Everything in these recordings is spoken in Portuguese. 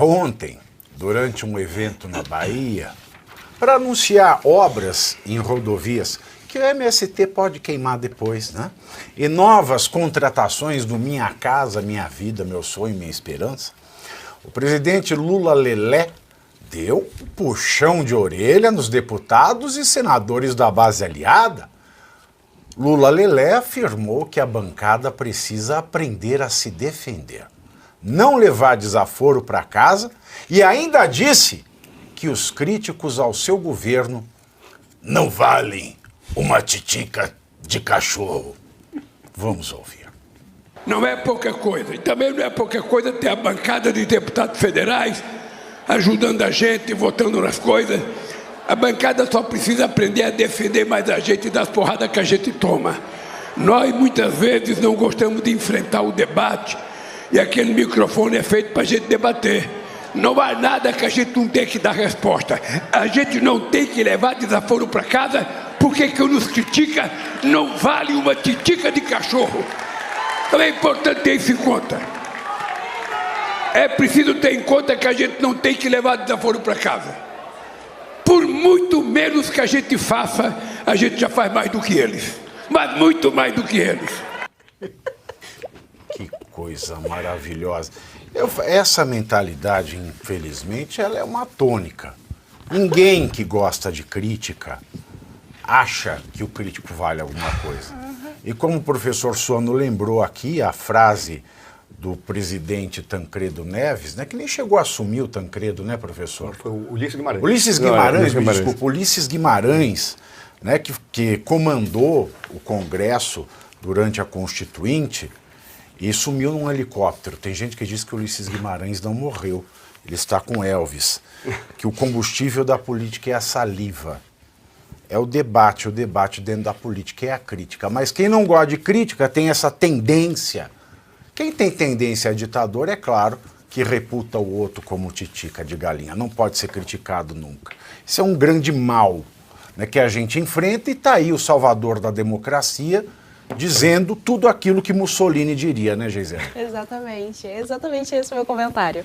Ontem, durante um evento na Bahia, para anunciar obras em rodovias que o MST pode queimar depois, né? E novas contratações do Minha Casa, Minha Vida, Meu Sonho, Minha Esperança, o presidente Lula Lelé deu um puxão de orelha nos deputados e senadores da base aliada. Lula Lelé afirmou que a bancada precisa aprender a se defender, não levar desaforo para casa, e ainda disse que os críticos ao seu governo não valem uma titica de cachorro. Vamos ouvir. Não é pouca coisa, e também não é pouca coisa ter a bancada de deputados federais ajudando a gente, votando nas coisas. A bancada só precisa aprender a defender mais a gente das porradas que a gente toma. Nós, muitas vezes, não gostamos de enfrentar o debate, e aquele microfone é feito para a gente debater. Não há nada que a gente não tenha que dar resposta. A gente não tem que levar desaforo para casa, porque quem nos critica não vale uma titica de cachorro. Então é importante ter isso em conta. É preciso ter em conta que a gente não tem que levar desaforo para casa. Por muito menos que a gente faça, a gente já faz mais do que eles. Mas muito mais do que eles. Que coisa maravilhosa. Essa mentalidade, infelizmente, ela é uma tônica. Ninguém que gosta de crítica acha que o crítico vale alguma coisa. E como o professor Sono lembrou aqui, a frase do presidente Tancredo Neves, né, que nem chegou a assumir o Tancredo, né, professor? Foi o Ulisses Guimarães. Ulisses Guimarães, desculpa, Ulisses Guimarães, né, que comandou o Congresso durante a Constituinte e sumiu num helicóptero. Tem gente que diz que o Ulisses Guimarães não morreu, ele está com Elvis, que o combustível da política é a saliva. É o debate dentro da política é a crítica. Mas quem não gosta de crítica tem essa tendência. Quem tem tendência a ditador, é claro, que reputa o outro como titica de galinha. Não pode ser criticado nunca. Isso é um grande mal, né, que a gente enfrenta, e está aí o salvador da democracia dizendo tudo aquilo que Mussolini diria, né, Geisel? Exatamente esse é o meu comentário.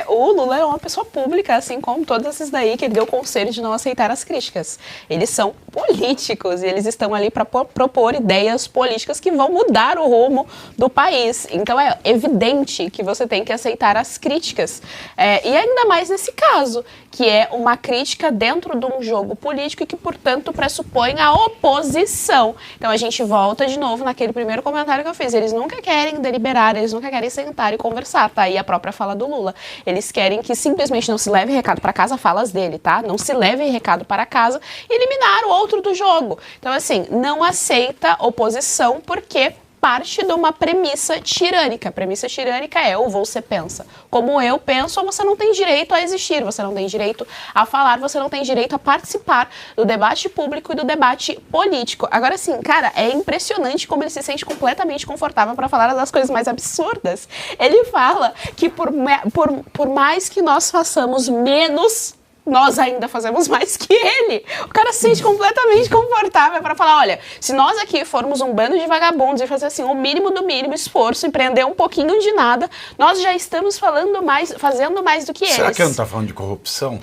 O Lula é uma pessoa pública, assim como todos esses daí, que ele deu o conselho de não aceitar as críticas. Eles são políticos e eles estão ali para propor ideias políticas que vão mudar o rumo do país. Então é evidente que você tem que aceitar as críticas. E ainda mais nesse caso, que é uma crítica dentro de um jogo político e que, portanto, pressupõe a oposição. Então a gente volta de novo naquele primeiro comentário que eu fiz. Eles nunca querem deliberar, eles nunca querem sentar e conversar, tá? E a própria fala do Lula. Eles querem que simplesmente não se leve recado para casa, falas dele, tá? Não se leve recado para casa e eliminar o outro do jogo. Então, assim, não aceita oposição porque parte de uma premissa tirânica. A premissa tirânica é ou você pensa como eu penso, ou você não tem direito a existir, você não tem direito a falar, você não tem direito a participar do debate público e do debate político. Agora sim, cara, é impressionante como ele se sente completamente confortável para falar das coisas mais absurdas. Ele fala que por mais que nós façamos menos, nós ainda fazemos mais que ele. O cara se sente completamente confortável para falar, olha, se nós aqui formos um bando de vagabundos e fazer assim o mínimo do mínimo esforço e prender um pouquinho de nada, nós já estamos fazendo mais do que eles. Será que ele não está falando de corrupção?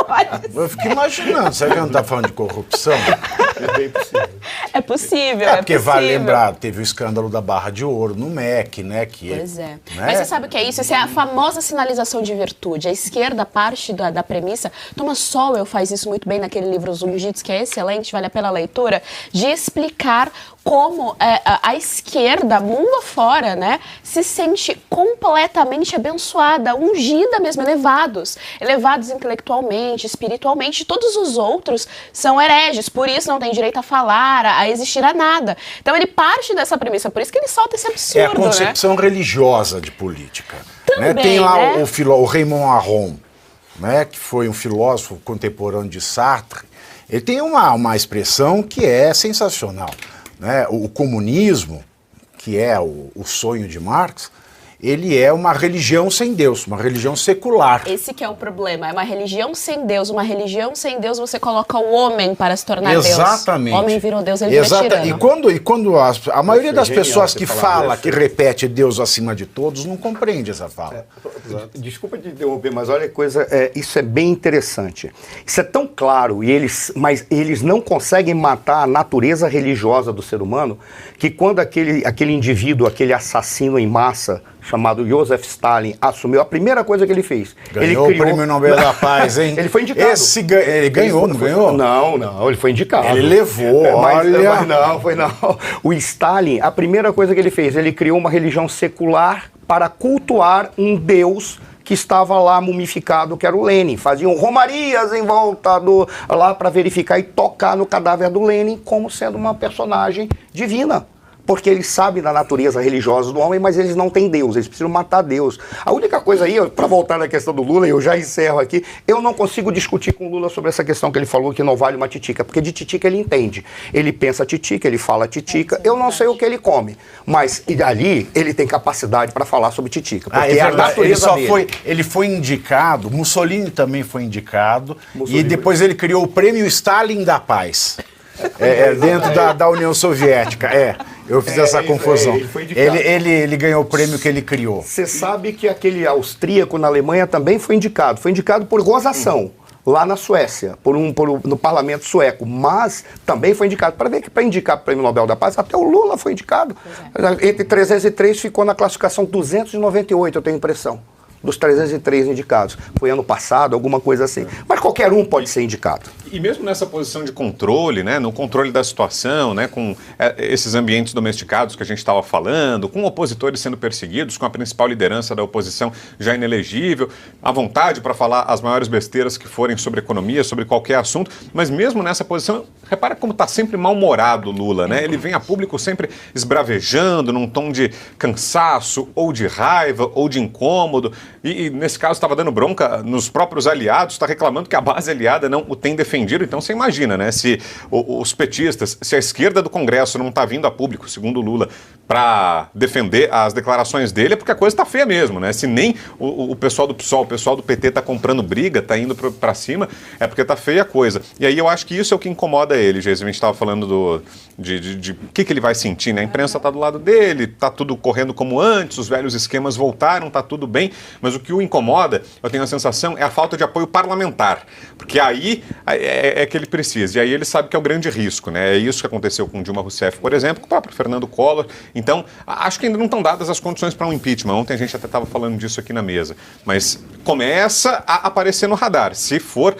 Pode ser. Eu fico imaginando, será que ele não está falando de corrupção? É bem possível. É possível, porque vale lembrar, teve o escândalo da Barra de Ouro no MEC, né? Pois é. Né? Mas você sabe o que é isso? Isso é a famosa sinalização de virtude. A esquerda parte da premissa, Thomas Sowell faz isso muito bem naquele livro Os Ungidos, que é excelente, vale a pena a leitura, de explicar como a esquerda, mundo afora, né, se sente completamente abençoada, ungida mesmo, elevados intelectualmente, espiritualmente. Todos os outros são hereges, por isso não tem direito a falar, a existir a nada. Então ele parte dessa premissa, por isso que ele solta esse absurdo, é a concepção religiosa de política. Também, né? Tem lá né? o Raymond Aron, né, que foi um filósofo contemporâneo de Sartre. Ele tem uma expressão que é sensacional. Né? O comunismo, que é o sonho de Marx, ele é uma religião sem Deus, uma religião secular. Esse que é o problema, é uma religião sem Deus. Uma religião sem Deus, você coloca o homem para se tornar Exatamente. Deus. O homem virou Deus, ele vira tirano. E quando a maioria das pessoas que fala, que repete Deus acima de todos, não compreende essa fala. Desculpa te interromper, mas olha que coisa, isso é bem interessante. Isso é tão claro, mas eles não conseguem matar a natureza religiosa do ser humano, que quando aquele indivíduo, aquele assassino em massa, chamado Joseph Stalin, assumiu, a primeira coisa que ele fez... Ganhou ele criou... o Prêmio Nobel da Paz, hein? Ele foi indicado. Ele ganhou, não ganhou? Não, ele foi indicado. Ele levou, olha... Mas não, foi não. O Stalin, a primeira coisa que ele fez, ele criou uma religião secular para cultuar um deus que estava lá mumificado, que era o Lenin. Faziam romarias em volta lá para verificar e tocar no cadáver do Lenin como sendo uma personagem divina. Porque eles sabem da natureza religiosa do homem, mas eles não têm Deus, eles precisam matar Deus. A única coisa aí, para voltar na questão do Lula, eu já encerro aqui, eu não consigo discutir com o Lula sobre essa questão que ele falou que não vale uma titica, porque de titica ele entende. Ele pensa titica, ele fala titica, eu não sei o que ele come, mas ali ele tem capacidade para falar sobre titica, porque é a natureza dele. Ele foi indicado, Mussolini também foi indicado, e depois ele criou o Prêmio Stalin da Paz. Dentro da União Soviética, eu fiz essa confusão. Ele ganhou o prêmio que ele criou. Você sabe que aquele austríaco na Alemanha também foi indicado por gozação, lá na Suécia, no parlamento sueco, mas também foi indicado. Para indicar o Prêmio Nobel da Paz, até o Lula foi indicado. Entre 303 ficou na classificação 298, eu tenho impressão. Dos 303 indicados. Foi ano passado, alguma coisa assim. Mas qualquer um pode ser indicado. E mesmo nessa posição de controle, né, no controle da situação, né, com esses ambientes domesticados que a gente estava falando, com opositores sendo perseguidos, com a principal liderança da oposição já inelegível, à vontade para falar as maiores besteiras que forem sobre economia, sobre qualquer assunto, mas mesmo nessa posição, repara como está sempre mal-humorado o Lula, né? Ele vem a público sempre esbravejando, num tom de cansaço, ou de raiva, ou de incômodo. E nesse caso estava dando bronca nos próprios aliados, está reclamando que a base aliada não o tem defendido. Então você imagina, né? Se os petistas, se a esquerda do Congresso não está vindo a público, segundo o Lula, para defender as declarações dele, é porque a coisa está feia mesmo, né? Se nem o pessoal do PSOL, o pessoal do PT está comprando briga, está indo para cima, é porque está feia a coisa. E aí eu acho que isso é o que incomoda ele, Geis. A gente estava falando de o que ele vai sentir, né? A imprensa está do lado dele, está tudo correndo como antes, os velhos esquemas voltaram, está tudo bem, mas o que o incomoda, eu tenho a sensação, é a falta de apoio parlamentar, porque aí é que ele precisa, e aí ele sabe que é o grande risco, né? É isso que aconteceu com Dilma Rousseff, por exemplo, com o próprio Fernando Collor. Então, acho que ainda não estão dadas as condições para um impeachment. Ontem a gente até estava falando disso aqui na mesa, mas começa a aparecer no radar. Se for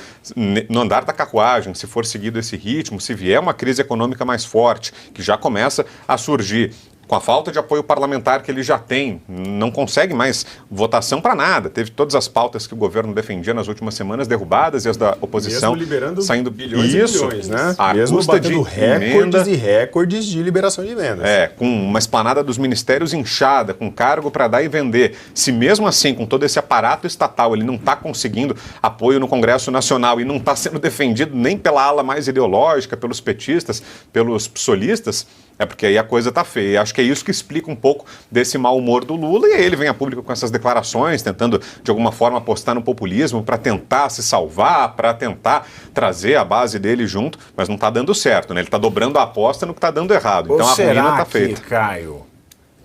no andar da carruagem, se for seguido esse ritmo, se vier uma crise econômica mais forte, que já começa a surgir, com a falta de apoio parlamentar que ele já tem, não consegue mais votação para nada. Teve todas as pautas que o governo defendia nas últimas semanas derrubadas e as da oposição mesmo liberando saindo bilhões e bilhões, né? A mesmo custa batendo de recordes e recordes de liberação de emendas. Com uma esplanada dos ministérios inchada, com cargo para dar e vender. Se mesmo assim, com todo esse aparato estatal, ele não está conseguindo apoio no Congresso Nacional e não está sendo defendido nem pela ala mais ideológica, pelos petistas, pelos psolistas, é porque aí a coisa tá feia. E acho que é isso que explica um pouco desse mau humor do Lula, e aí ele vem a público com essas declarações, tentando de alguma forma apostar no populismo para tentar se salvar, para tentar trazer a base dele junto, mas não está dando certo, né? Ele está dobrando a aposta no que está dando errado. Então a ruína está feita. Caio,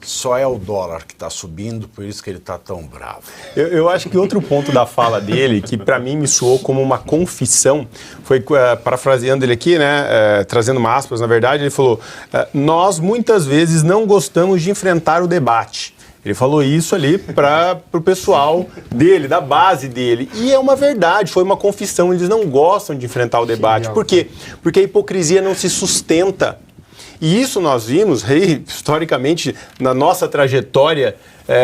só é o dólar que está subindo, por isso que ele está tão bravo? Eu acho que outro ponto da fala dele, que para mim me soou como uma confissão, foi, parafraseando ele aqui, né, trazendo uma aspas, na verdade, ele falou, nós muitas vezes não gostamos de enfrentar o debate. Ele falou isso ali para o pessoal dele, da base dele. E é uma verdade, foi uma confissão, eles não gostam de enfrentar o debate. Por quê? Porque a hipocrisia não se sustenta. E isso nós vimos, historicamente, na nossa trajetória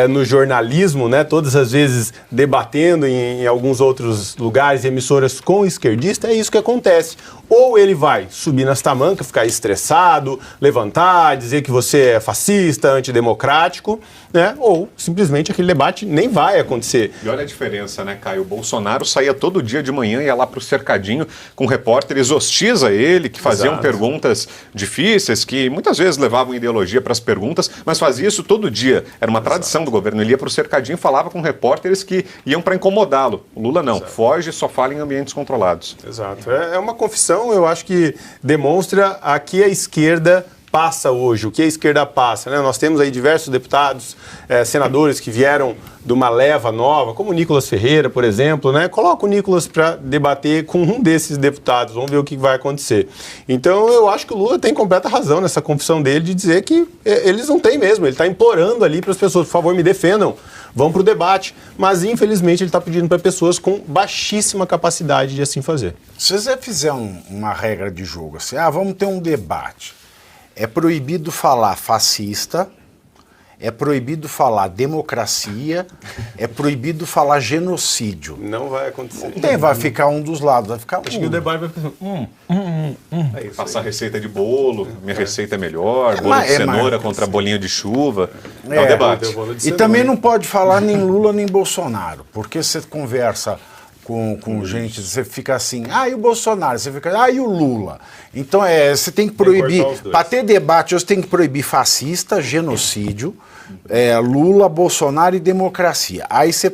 no jornalismo, né, todas as vezes debatendo em alguns outros lugares, emissoras com esquerdista, é isso que acontece. Ou ele vai subir nas tamancas, ficar estressado, levantar, dizer que você é fascista, antidemocrático, né? Ou simplesmente aquele debate nem vai acontecer. E olha a diferença, né, Caio? O Bolsonaro saía todo dia de manhã, ia lá pro cercadinho com repórteres hostis a ele, que faziam perguntas difíceis, que muitas vezes levavam ideologia para as perguntas, mas fazia isso todo dia. Era uma tradição ação do governo. Ele ia para o cercadinho e falava com repórteres que iam para incomodá-lo. O Lula não, foge, só fala em ambientes controlados. Exato. É uma confissão, eu acho que demonstra a que a esquerda passa hoje, o que a esquerda passa, né? Nós temos aí diversos deputados, senadores que vieram de uma leva nova, como o Nicolas Ferreira, por exemplo, né? Coloca o Nicolas para debater com um desses deputados, vamos ver o que vai acontecer. Então eu acho que o Lula tem completa razão nessa confissão dele de dizer que eles não têm mesmo, ele está implorando ali para as pessoas, por favor, me defendam, vão para o debate, mas infelizmente ele está pedindo para pessoas com baixíssima capacidade de assim fazer. Se você fizer uma regra de jogo assim, vamos ter um debate, é proibido falar fascista, é proibido falar democracia, é proibido falar genocídio. Não vai acontecer. Vai ficar um dos lados, vai ficar Acho que o debate vai ficar... É isso, passar receita de bolo, minha receita é melhor, bolo de cenoura contra bolinho de chuva. É o debate. E também não pode falar nem Lula nem Bolsonaro, porque você conversa com gente, você fica assim, e o Bolsonaro, você fica, e o Lula. Então você tem que proibir, para ter debate, você tem que proibir fascista, genocídio, Lula, Bolsonaro e democracia. Aí você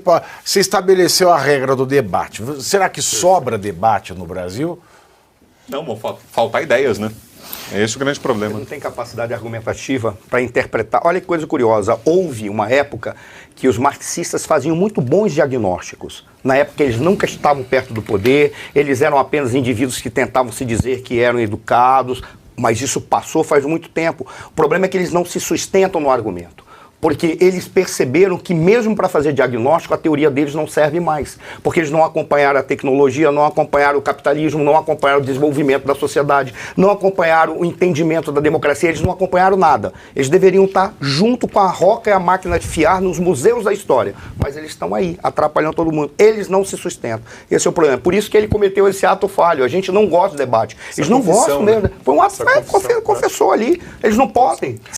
estabeleceu a regra do debate. Será que sobra debate no Brasil? Não, vão faltar ideias, né? É esse o grande problema. Não tem capacidade argumentativa para interpretar. Olha que coisa curiosa. Houve uma época que os marxistas faziam muito bons diagnósticos. Na época eles nunca estavam perto do poder, eles eram apenas indivíduos que tentavam se dizer que eram educados, mas isso passou faz muito tempo. O problema é que eles não se sustentam no argumento. Porque eles perceberam que mesmo para fazer diagnóstico, a teoria deles não serve mais. Porque eles não acompanharam a tecnologia, não acompanharam o capitalismo, não acompanharam o desenvolvimento da sociedade, não acompanharam o entendimento da democracia, eles não acompanharam nada. Eles deveriam estar junto com a roca e a máquina de fiar nos museus da história. Mas eles estão aí, atrapalhando todo mundo. Eles não se sustentam. Esse é o problema. Por isso que ele cometeu esse ato falho. A gente não gosta do debate. Eles não gostam mesmo. Foi um ato, confessou ali. Eles não podem.